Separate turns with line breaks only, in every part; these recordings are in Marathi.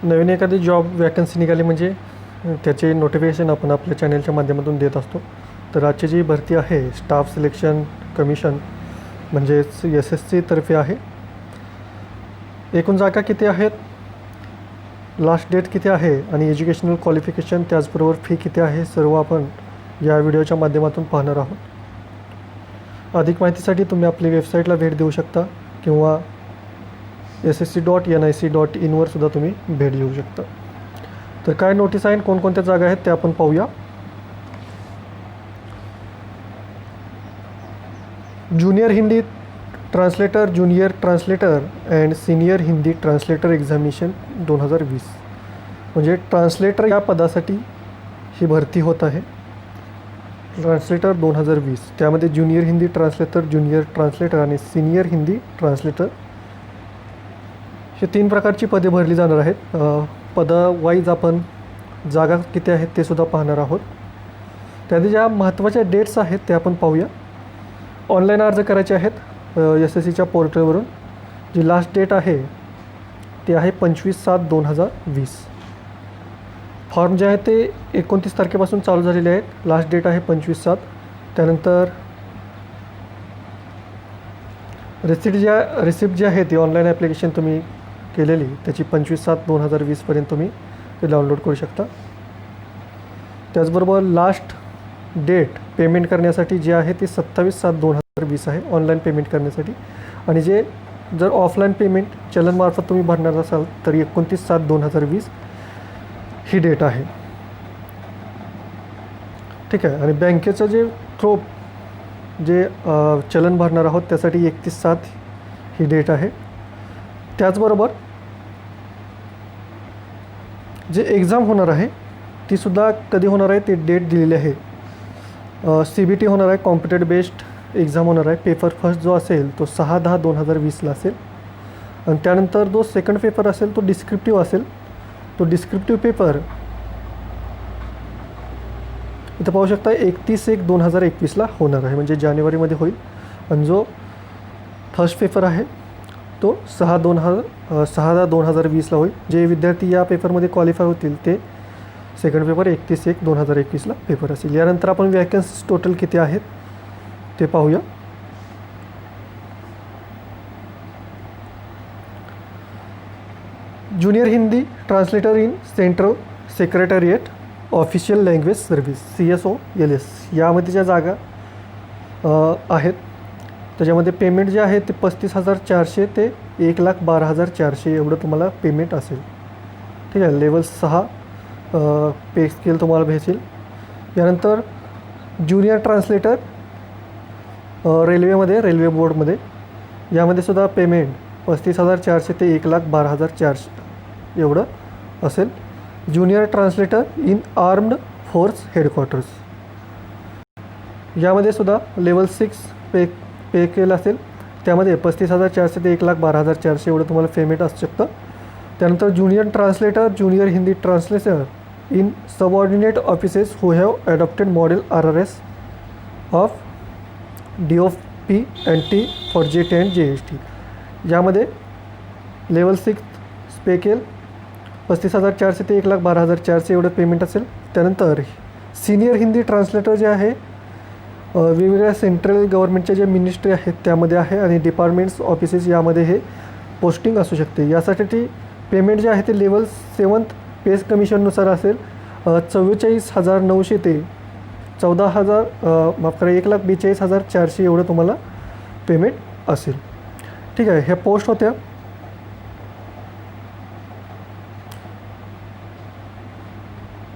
नवीन एखादी जॉब वॅकन्सी निघाली म्हणजे त्याचे नोटिफिकेशन आपण आपल्या चॅनलच्या माध्यमातून देत असतो. तर आजची जी भरती आहे स्टाफ सिलेक्शन कमिशन म्हणजेच SSC तर्फे आहे. एकूण जागा किती आहेत, लास्ट डेट किती आहे आणि एज्युकेशनल क्वालिफिकेशन त्याचबरोबर फी किती आहे सर्व आपण या व्हिडिओच्या माध्यमातून पाहणार आहोत. अधिक माहितीसाठी तुम्ही आपली वेबसाईटला भेट देऊ शकता किंवा ssc.nic.in वर सुद्धा तुम्ही भेट देऊ शकता. तर काय नोटीस आहे, कोणकोणत्या जागा आहेत ते आपण पाहूया. Junior Hindi translator, junior translator and senior Hindi translator examination 2020 म्हणजे ट्रान्सलेटर या पदासाठी ही भरती होत आहे. ट्रान्सलेटर 2020 त्यामध्ये junior Hindi translator, junior translator आणि सिनियर हिंदी ट्रान्सलेटर हे 3 प्रकारची पदे भरली जाणार आहेत. पदावाईज आपण जागा किती आहेत ते सुद्धा पाहणार आहोत. त्यामध्ये ज्या महत्त्वाच्या डेट्स आहेत ते आपण पाहूया. ऑनलाईन अर्ज करायचे आहेत SSCच्या पोर्टलवरून. जी लास्ट डेट आहे ते आहे 25/7/2020. फॉर्म जे आहेत ते 29 तारखेपासून चालू झालेले आहेत. लास्ट डेट आहे 25/7. त्यानंतर रिसिप्ट जी आहे ती ऑनलाईन ॲप्लिकेशन तुम्ही केलेली त्याची 25/7/2020 पर्यंत तुम्ही ते डाउनलोड करू शकता. त्याचबरोबर लास्ट डेट पेमेंट करण्यासाठी जी आहे ती 27/7/2020 आहे ऑनलाईन पेमेंट करण्यासाठी. आणि जे जर ऑफलाईन पेमेंट चलनमार्फत तुम्ही भरणार असाल तर 29/7/2020 ही डेट आहे. ठीक आहे. आणि बँकेचं जे थ्रू जे चलन भरणार आहोत त्यासाठी 31/7 ही डेट आहे. त्याचबरोबर जे एक्झाम होणार आहे तीसुद्धा कधी होणार आहे ते डेट दिलेली आहे. CBT होणार आहे, कॉम्प्युटर बेस्ड एक्झाम होणार आहे. पेपर फर्स्ट जो असेल तो 6/10/2020ला असेल. आणि त्यानंतर जो सेकंड पेपर असेल तो डिस्क्रिप्टिव्ह असेल. तो डिस्क्रिप्टिव्ह पेपर इथं पाहू शकता 31/1/2021ला होणार आहे म्हणजे जानेवारीमध्ये होईल. आणि जो फर्स्ट पेपर आहे तो 6/10/2020ला होईल. जे विद्यार्थी या पेपरमध्ये क्वालिफाय होतील ते सेकंड पेपर 31/1/2021ला पेपर असेल. यानंतर आपण वॅकन्सीज टोटल किती आहेत ते पाहूया. Junior Hindi translator in central secretariat official language service CSOLS यामध्ये ज्या जागा आहेत त्याच्यामध्ये पेमेंट जे आहे ते 35,400 ते 1,12,400 एवढं तुम्हाला पेमेंट असेल. ठीक आहे. लेवल 6 पे स्केल तुम्हाला भेटेल. यानंतर ज्युनियर ट्रान्सलेटर रेल्वे बोर्डमध्ये यामध्ये सुद्धा पेमेंट 35,400 ते 1,12,400 एवढं असेल. Junior translator in armed force headquarters यामध्ये सुद्धा लेवल 6 पे केलं असेल. त्यामध्ये 35,400 ते 1,12,400 एवढं तुम्हाला पेमेंट असू शकतं. त्यानंतर junior translator, junior Hindi translator in subordinate offices who have adopted model RRS of DOP NT for J10 and JST यामध्ये लेवल 6 पे केल 35,400 ते 1,12,400 एवढं पेमेंट असेल. त्यानंतर सिनियर हिंदी ट्रान्सलेटर जे आहे वेगवेगळ्या सेंट्रल गव्हर्नमेंटच्या ज्या मिनिस्ट्री आहेत त्यामध्ये आहे आणि डिपार्टमेंट्स ऑफिसेस यामध्ये हे पोस्टिंग असू शकते. यासाठी पेमेंट जे आहे ते लेवल 7 पे कमिशननुसार असेल. 44,900 ते 1,42,400 एवढं तुम्हाला पेमेंट असेल. ठीक आहे. ह्या पोस्ट होत्या.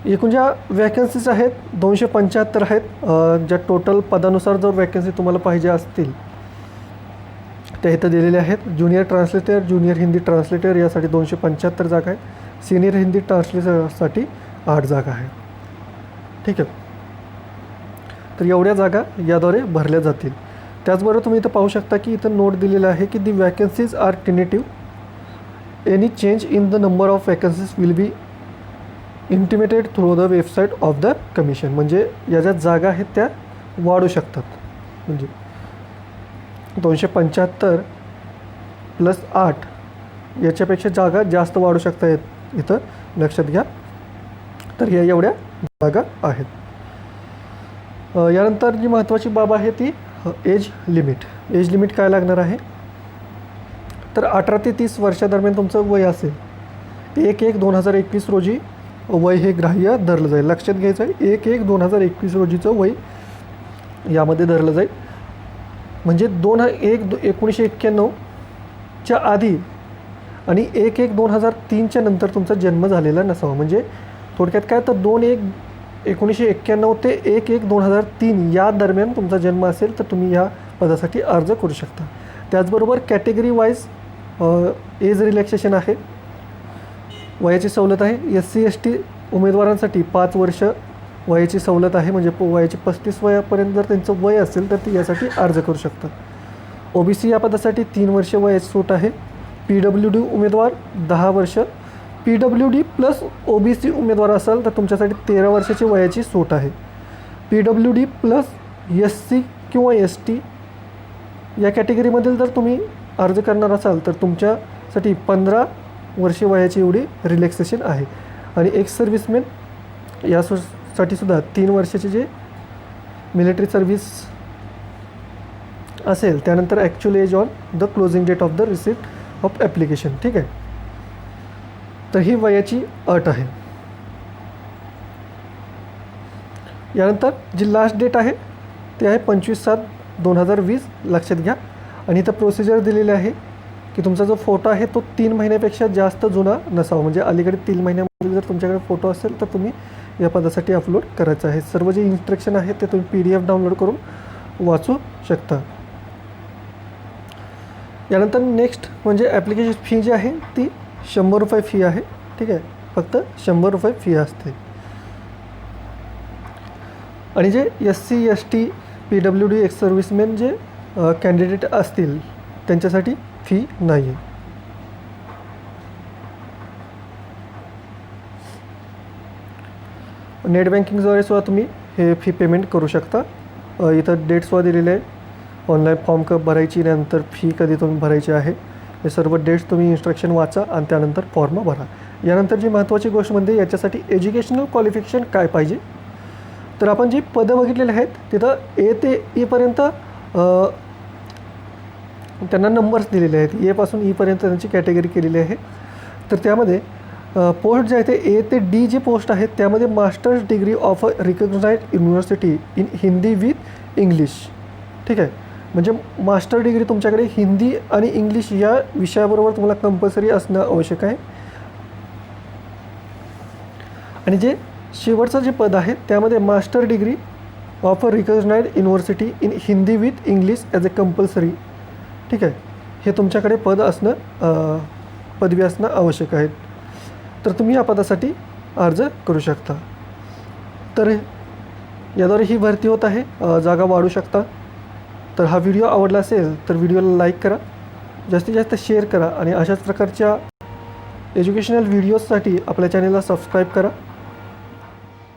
एकूण ज्या वॅकन्सीज आहेत 275 आहेत. ज्या टोटल पदानुसार जर वॅकन्सी तुम्हाला पाहिजे असतील त्या इथं दिलेल्या आहेत. Junior translator, junior Hindi translator यासाठी 275 जागा आहेत. सिनियर हिंदी ट्रान्सलेटरसाठी 8 जागा आहेत. ठीक आहे. तर एवढ्या जागा याद्वारे भरल्या जातील. त्याचबरोबर तुम्ही इथं पाहू शकता की इथं नोट दिलेलं आहे की the vacancies are tentative. Any change in the number of vacancies will be intimated through the website of the commission म्हणजे या ज्या जागा आहेत त्या वाढू शकतात. म्हणजे 275 + 8 याच्यापेक्षा जागा जास्त वाढू शकतात इथं लक्षात घ्या. तर या एवढ्या जागा आहेत. यानंतर जी महत्त्वाची बाब आहे ती एज लिमिट. एज लिमिट काय लागणार आहे, तर 18 ते 30 वर्षादरम्यान तुमचं वय असेल. 1/1/2021 रोजी वय हे ग्राह्य धरलं जाईल. लक्षात घ्यायचं आहे 1/1/2021 रोजीचं वय यामध्ये धरलं जाईल. म्हणजे 1991च्या आधी आणि 1/1/2003च्या नंतर तुमचा जन्म झालेला नसावा. म्हणजे थोडक्यात काय, तर 2/1/1991 ते 1/1/2003 या दरम्यान तुमचा जन्म असेल तर तुम्ही या पदासाठी अर्ज करू शकता. त्याचबरोबर कॅटेगरी वाईज एज रिलॅक्सेशन आहे, वयाची सवलत आहे. SC ST उमेदवारांसाठी 5 वर्ष वयाची सवलत आहे. म्हणजे वयाची 35 वयापर्यंत जर त्यांचं वय असेल तर ते यासाठी अर्ज करू शकतात. OBC या पदासाठी 3 वर्ष वयाची सूट आहे. PWD उमेदवार 10 वर्ष. PWD प्लस OBC उमेदवार असाल तर तुमच्यासाठी 13 वर्षाची वयाची सूट आहे. PWD प्लस SC किंवा ST या कॅटेगरीमधील जर तुम्ही अर्ज करणार असाल तर तुमच्यासाठी 15 वर्षे वयाची एवढी रिलॅक्सेशन आहे. आणि एक्स सर्व्हिसमॅन यासाठी सुद्धा 3 वर्षाचे जे मिलिटरी सर्व्हिस असेल त्यानंतर actual age on the closing date of the receipt of application. ठीक आहे, तर ही वयाची अट आहे. यानंतर जी लास्ट डेट आहे ती आहे 25/7/2020. लक्षात घ्या. आणि इथं प्रोसिजर दिलेली आहे की तुमचा जो फोटो आहे तो 3 महिन्यापेक्षा जास्त जुना नसावा. म्हणजे अलीकडे 3 महिन्यामध्ये जर तुमच्याकडे फोटो असेल तर तुम्ही या पदासाठी अपलोड करायचं आहे. सर्व जे इन्स्ट्रक्शन आहेत ते तुम्ही PDF डाउनलोड करून वाचू शकता. यानंतर नेक्स्ट म्हणजे ॲप्लिकेशन फी जी आहे ती 100 रुपये फी आहे. ठीक आहे, फक्त 100 रुपये फी असते. आणि जे SC ST PWD ex serviceman जे कॅन्डिडेट असतील त्यांच्यासाठी फी नाही आहे. नेट बँकिंगद्वारे सुद्धा तुम्ही हे फी पेमेंट करू शकता. इथं डेटसुद्धा दिलेले आहे. ऑनलाईन फॉर्म भरायची, नंतर फी कधी तुम्ही भरायची आहे हे सर्व डेट्स तुम्ही इन्स्ट्रक्शन वाचा आणि त्यानंतर फॉर्म भरा. यानंतर जी महत्त्वाची गोष्ट म्हणजे याच्यासाठी एज्युकेशनल क्वालिफिकेशन काय पाहिजे, तर आपण जी पदं बघितलेली आहेत तिथं A ते E पर्यंत त्यांना नंबर्स दिलेले आहेत. A पासून E पर्यंत त्यांची कॅटेगरी केलेली आहे. तर त्यामध्ये पोस्ट जे आहे ते A ते D जे पोस्ट आहेत त्यामध्ये masters degree of a recognised university in Hindi with English. ठीक आहे, म्हणजे मास्टर डिग्री तुमच्याकडे हिंदी आणि इंग्लिश या विषयाबरोबर तुम्हाला कंपल्सरी असणं आवश्यक आहे. आणि जे शेवटचं जे पद आहे त्यामध्ये master degree of a recognised university in Hindi with English as a compulsory. ठीक आहे, हे तुमच्याकडे पद असणं पदवी असणं आवश्यक आहे. तर तुम्ही या पदासाठी अर्ज करू शकता. तर याद्वारे ही भरती होत आहे. जागा वाढू शकता. तर हा व्हिडिओ आवडला असेल तर व्हिडिओला लाईक करा, जास्तीत जास्त शेअर करा आणि अशाच प्रकारच्या एज्युकेशनल व्हिडिओजसाठी आपल्या चॅनलला सबस्क्राईब करा.